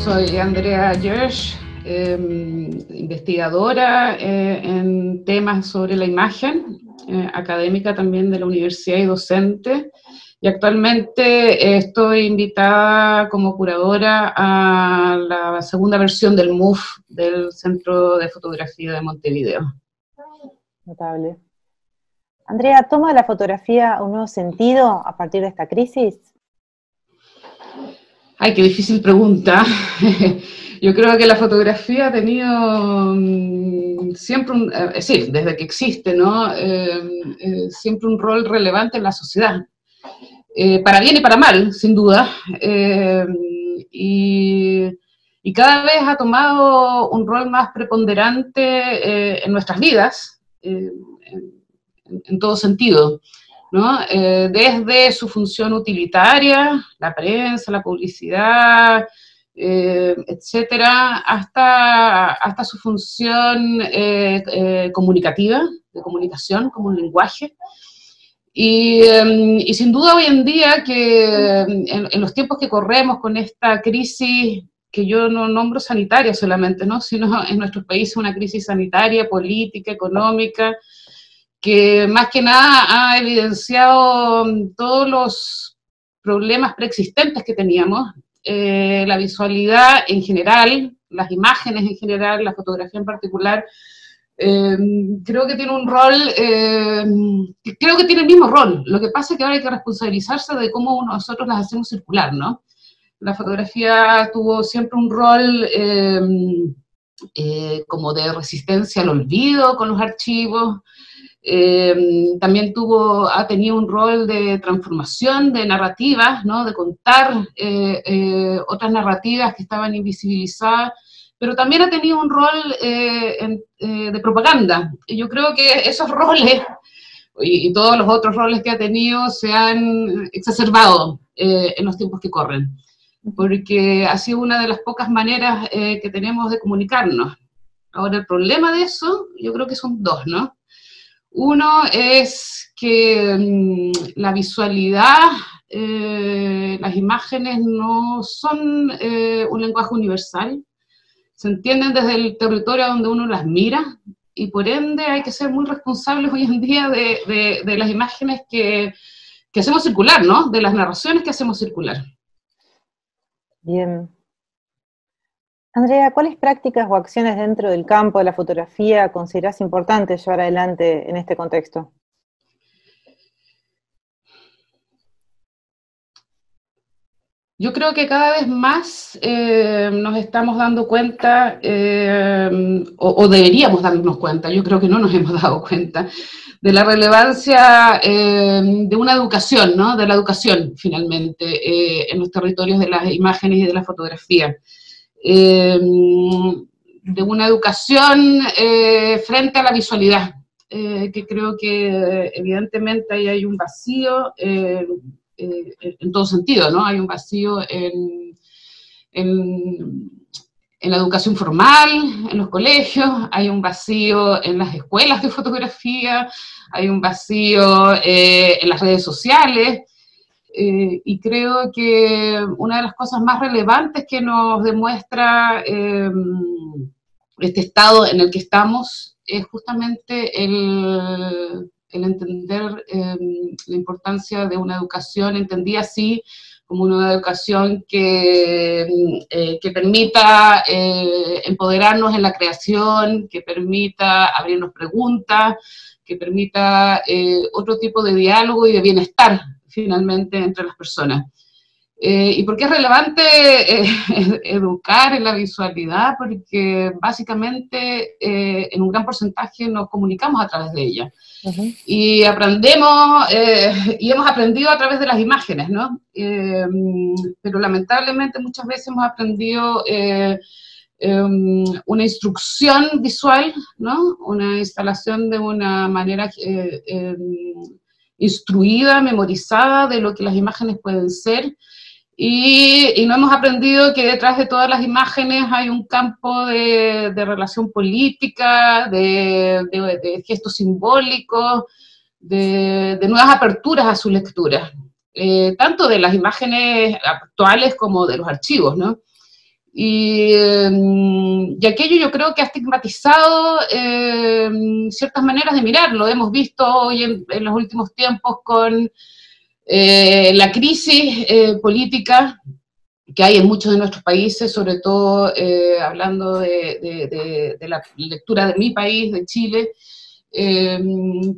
soy Andrea Gersh, investigadora en temas sobre la imagen, académica también de la universidad y docente, y actualmente estoy invitada como curadora a la segunda versión del MUF del Centro de Fotografía de Montevideo. Notable. Andrea, ¿toma la fotografía un nuevo sentido a partir de esta crisis? Ay, qué difícil pregunta. Yo creo que la fotografía ha tenido siempre sí, desde que existe, ¿no? Siempre un rol relevante en la sociedad, para bien y para mal, sin duda, y cada vez ha tomado un rol más preponderante en nuestras vidas, en todo sentido, ¿no? Desde su función utilitaria, la prensa, la publicidad, etcétera, hasta su función comunicativa, de comunicación como un lenguaje. Y sin duda hoy en día que en los tiempos que corremos con esta crisis, que yo no nombro sanitaria solamente, ¿no? Sino en nuestros países una crisis sanitaria, política, económica, que más que nada ha evidenciado todos los problemas preexistentes que teníamos, la visualidad en general, las imágenes en general, la fotografía en particular. Creo que tiene un rol, creo que tiene el mismo rol. Lo que pasa es que ahora hay que responsabilizarse de cómo nosotros las hacemos circular, ¿no? La fotografía tuvo siempre un rol como de resistencia al olvido con los archivos. También ha tenido un rol de transformación de narrativas, ¿no? De contar otras narrativas que estaban invisibilizadas, pero también ha tenido un rol de propaganda. Y yo creo que esos roles y todos los otros roles que ha tenido se han exacerbado en los tiempos que corren, porque ha sido una de las pocas maneras que tenemos de comunicarnos. Ahora, el problema de eso, yo creo que son dos, ¿no? Uno es que la visualidad, las imágenes no son un lenguaje universal, se entienden desde el territorio donde uno las mira, y por ende hay que ser muy responsables hoy en día de las imágenes que hacemos circular, ¿no? De las narraciones que hacemos circular. Bien. Andrea, ¿cuáles prácticas o acciones dentro del campo de la fotografía considerás importantes llevar adelante en este contexto? Yo creo que cada vez más nos estamos dando cuenta, o deberíamos darnos cuenta, yo creo que no nos hemos dado cuenta, de la relevancia de una educación, ¿no? De la educación, finalmente, en los territorios de las imágenes y de la fotografía. De una educación frente a la visualidad, que creo que evidentemente ahí hay un vacío en todo sentido, ¿no? Hay un vacío en la educación formal, en los colegios, hay un vacío en las escuelas de fotografía, hay un vacío en las redes sociales, y creo que una de las cosas más relevantes que nos demuestra este estado en el que estamos es justamente el entender la importancia de una educación entendida así como una educación que permita empoderarnos en la creación, que permita abrirnos preguntas, que permita otro tipo de diálogo y de bienestar, finalmente, entre las personas. ¿Y por qué es relevante educar en la visualidad? Porque básicamente en un gran porcentaje nos comunicamos a través de ella. Uh-huh. Y aprendemos, y hemos aprendido a través de las imágenes, ¿no? Pero lamentablemente muchas veces hemos aprendido una instrucción visual, ¿no? Una instalación de una manera instruida, memorizada de lo que las imágenes pueden ser, y no hemos aprendido que detrás de todas las imágenes hay un campo de relación política, de gestos simbólicos, de nuevas aperturas a su lectura, tanto de las imágenes actuales como de los archivos, ¿no? Y aquello yo creo que ha estigmatizado ciertas maneras de mirarlo. Hemos visto hoy en los últimos tiempos con la crisis política que hay en muchos de nuestros países, sobre todo hablando de la lectura de mi país, de Chile,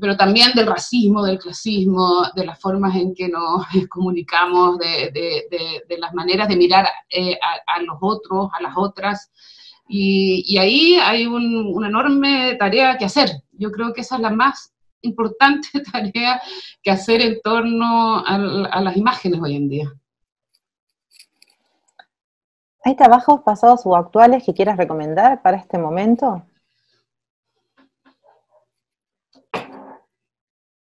pero también del racismo, del clasismo, de las formas en que nos comunicamos, de las maneras de mirar a los otros, a las otras, y ahí hay una enorme tarea que hacer. Yo creo que esa es la más importante tarea que hacer en torno a las imágenes hoy en día. ¿Hay trabajos pasados o actuales que quieras recomendar para este momento?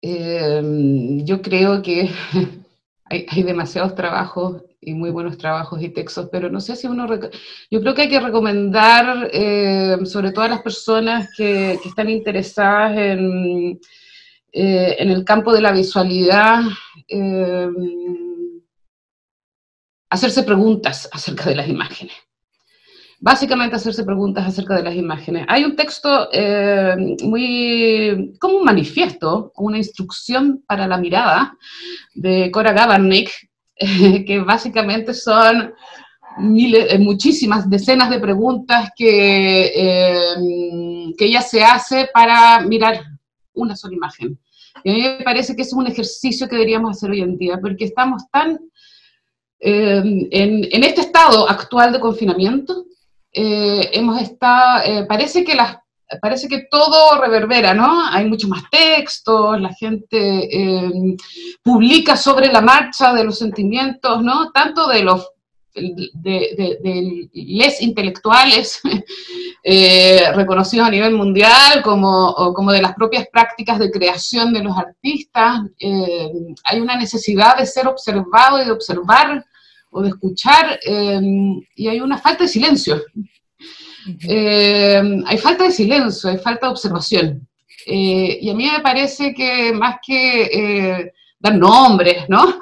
Yo creo que hay demasiados trabajos y muy buenos trabajos y textos, pero no sé si yo creo que hay que recomendar, sobre todo a las personas que están interesadas en el campo de la visualidad, hacerse preguntas acerca de las imágenes. Básicamente hacerse preguntas acerca de las imágenes. Hay un texto como un manifiesto, una instrucción para la mirada de Cora Gabarnik, que básicamente son muchísimas, decenas de preguntas que ella se hace para mirar una sola imagen. Y a mí me parece que es un ejercicio que deberíamos hacer hoy en día, porque estamos tan en este estado actual de confinamiento. Parece que todo reverbera, ¿no? Hay mucho más textos, la gente publica sobre la marcha de los sentimientos, ¿no? Tanto de los les intelectuales reconocidos a nivel mundial, como de las propias prácticas de creación de los artistas. Hay una necesidad de ser observado y de observar o de escuchar, y hay una falta de silencio. Hay falta de silencio, hay falta de observación. Y a mí me parece que más que dar nombres, ¿no?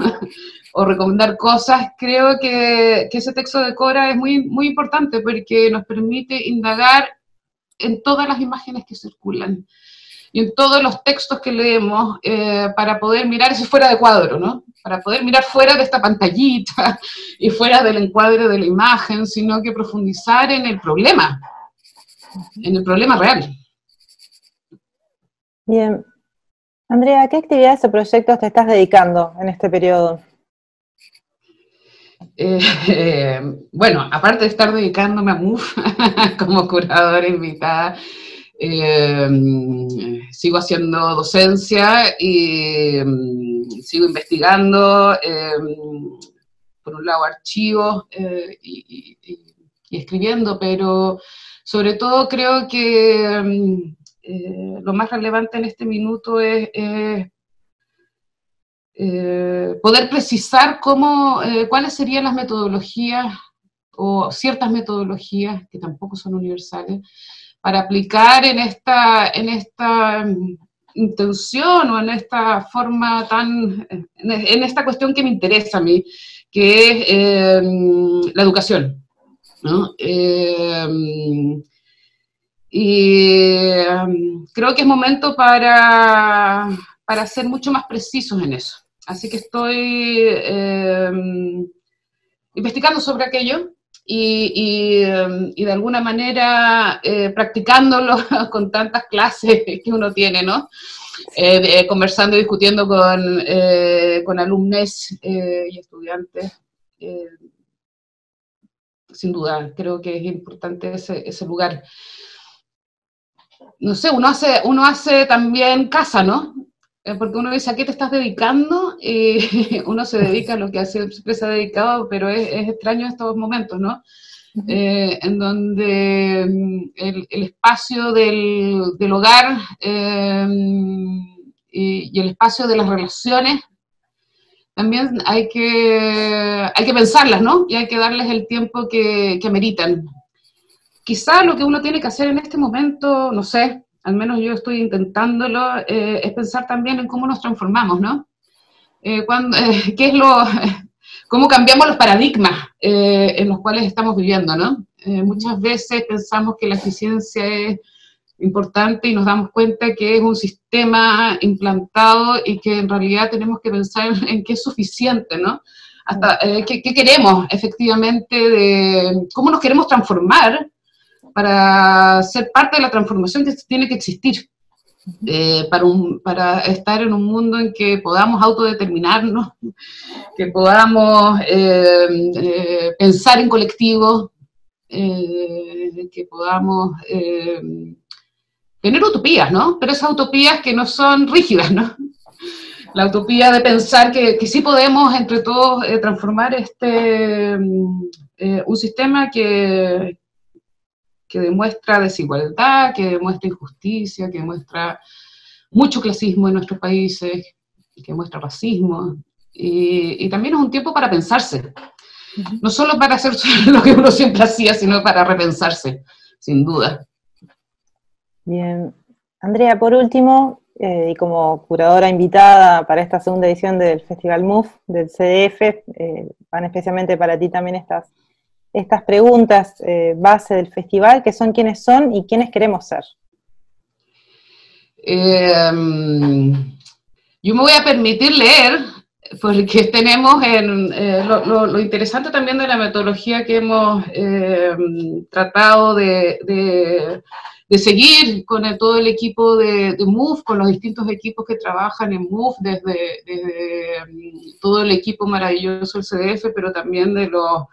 o recomendar cosas, creo que ese texto de Cora es muy, muy importante porque nos permite indagar en todas las imágenes que circulan y en todos los textos que leemos para poder mirar eso fuera de cuadro, ¿no? Para poder mirar fuera de esta pantallita y fuera del encuadre de la imagen, sino que profundizar en el problema real. Bien. Andrea, ¿a qué actividades o proyectos te estás dedicando en este periodo? Bueno, aparte de estar dedicándome a MUF como curadora invitada, sigo haciendo docencia y sigo investigando, por un lado archivos y escribiendo, pero sobre todo creo que lo más relevante en este minuto es poder precisar cuáles serían las metodologías o ciertas metodologías que tampoco son universales para aplicar en esta intención o en esta forma en esta cuestión que me interesa a mí, que es la educación, ¿no? Creo que es momento para ser mucho más precisos en eso. Así que estoy investigando sobre aquello y de alguna manera practicándolo con tantas clases que uno tiene, ¿no? Conversando y discutiendo con alumnos y estudiantes. Sin duda, creo que es importante ese lugar. No sé, uno hace también casa, ¿no? Porque uno dice, ¿a qué te estás dedicando? Y uno se dedica a lo que siempre se ha dedicado, pero es extraño estos momentos, ¿no? En donde el espacio del hogar y el espacio de las relaciones también hay que pensarlas, ¿no? Y hay que darles el tiempo que ameritan. Quizá lo que uno tiene que hacer en este momento, no sé, al menos yo estoy intentándolo, es pensar también en cómo nos transformamos, ¿no? cómo cambiamos los paradigmas en los cuales estamos viviendo, ¿no? Muchas veces pensamos que la eficiencia es importante y nos damos cuenta que es un sistema implantado y que en realidad tenemos que pensar en qué es suficiente, ¿no? Hasta qué queremos efectivamente, cómo nos queremos transformar para ser parte de la transformación que tiene que existir, para estar en un mundo en que podamos autodeterminarnos, que podamos pensar en colectivo, que podamos tener utopías, ¿no? Pero esas utopías que no son rígidas, ¿no? La utopía de pensar que sí podemos entre todos transformar un sistema que demuestra desigualdad, que demuestra injusticia, que demuestra mucho clasismo en nuestros países, que muestra racismo, y también es un tiempo para pensarse, no solo para hacer lo que uno siempre hacía, sino para repensarse, sin duda. Bien. Andrea, por último, y como curadora invitada para esta segunda edición del Festival MUF del CDF, van especialmente para ti también estas preguntas base del festival, que son quiénes son y quiénes queremos ser. Yo me voy a permitir leer, porque tenemos lo interesante también de la metodología que hemos tratado de seguir con todo el equipo de MUF, con los distintos equipos que trabajan en MUF, desde todo el equipo maravilloso del CDF, pero también de los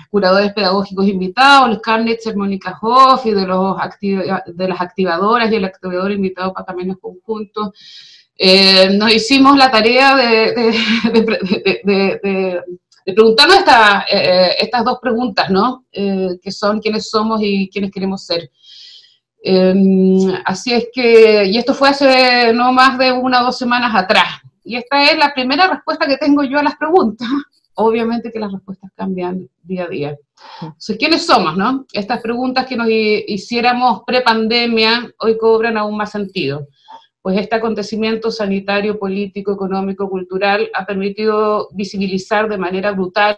curadores pedagógicos invitados, los Karnitzer, Mónica Hoff, y de las activadoras y el activador invitado para Caminos Conjuntos. Nos hicimos la tarea de preguntarnos estas dos preguntas, ¿no? Que son quiénes somos y quiénes queremos ser. Así es que, y esto fue hace no más de 1 o 2 semanas atrás, y esta es la primera respuesta que tengo yo a las preguntas. Obviamente que las respuestas cambian día a día. Entonces, ¿quiénes somos, no? Estas preguntas que nos hiciéramos pre-pandemia hoy cobran aún más sentido, pues este acontecimiento sanitario, político, económico, cultural ha permitido visibilizar de manera brutal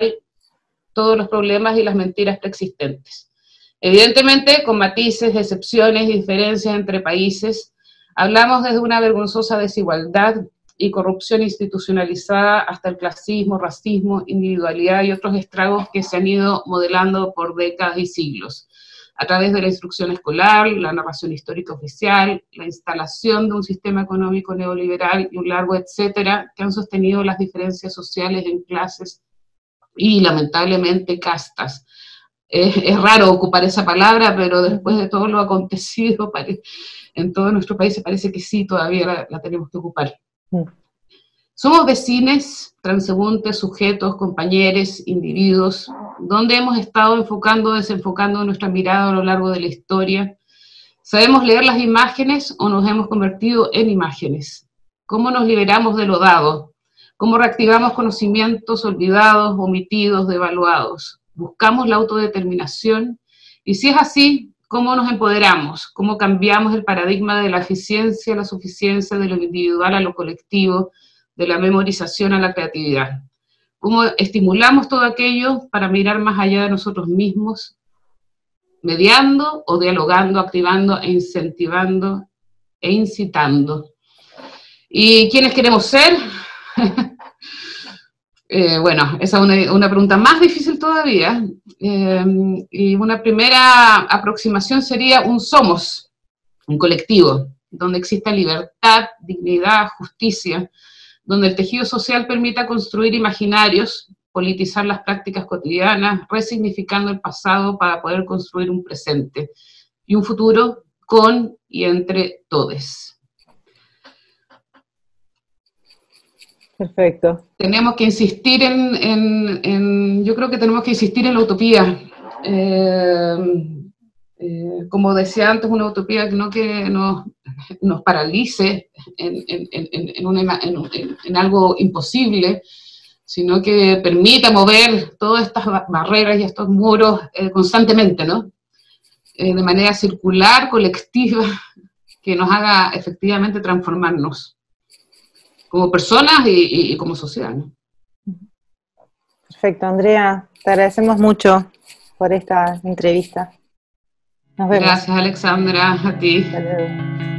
todos los problemas y las mentiras preexistentes. Evidentemente, con matices, excepciones y diferencias entre países, hablamos desde una vergonzosa desigualdad y corrupción institucionalizada hasta el clasismo, racismo, individualidad y otros estragos que se han ido modelando por décadas y siglos, a través de la instrucción escolar, la narración histórica oficial, la instalación de un sistema económico neoliberal y un largo etcétera, que han sostenido las diferencias sociales en clases y lamentablemente castas. Es raro ocupar esa palabra, pero después de todo lo acontecido en todo nuestro país parece que sí, todavía la tenemos que ocupar. Somos vecines, transeúntes, sujetos, compañeros, individuos, donde hemos estado enfocando o desenfocando nuestra mirada a lo largo de la historia. ¿Sabemos leer las imágenes o nos hemos convertido en imágenes? ¿Cómo nos liberamos de lo dado? ¿Cómo reactivamos conocimientos olvidados, omitidos, devaluados? ¿Buscamos la autodeterminación? Y si es así, ¿cómo nos empoderamos? ¿Cómo cambiamos el paradigma de la eficiencia a la suficiencia, de lo individual a lo colectivo, de la memorización a la creatividad? ¿Cómo estimulamos todo aquello para mirar más allá de nosotros mismos, mediando o dialogando, activando e incentivando e incitando? ¿Y quiénes queremos ser? Bueno, esa es una pregunta más difícil todavía, y una primera aproximación sería un somos, un colectivo, donde exista libertad, dignidad, justicia, donde el tejido social permita construir imaginarios, politizar las prácticas cotidianas, resignificando el pasado para poder construir un presente y un futuro con y entre todos. Perfecto. Tenemos que insistir yo creo que tenemos que insistir en la utopía. Como decía antes, una utopía que no que nos paralice en algo imposible, sino que permita mover todas estas barreras y estos muros constantemente, ¿no? De manera circular, colectiva, que nos haga efectivamente transformarnos como personas y como sociedad, ¿no? Perfecto, Andrea, te agradecemos mucho por esta entrevista. Nos vemos. Gracias, Alexandra, a ti. Hasta luego.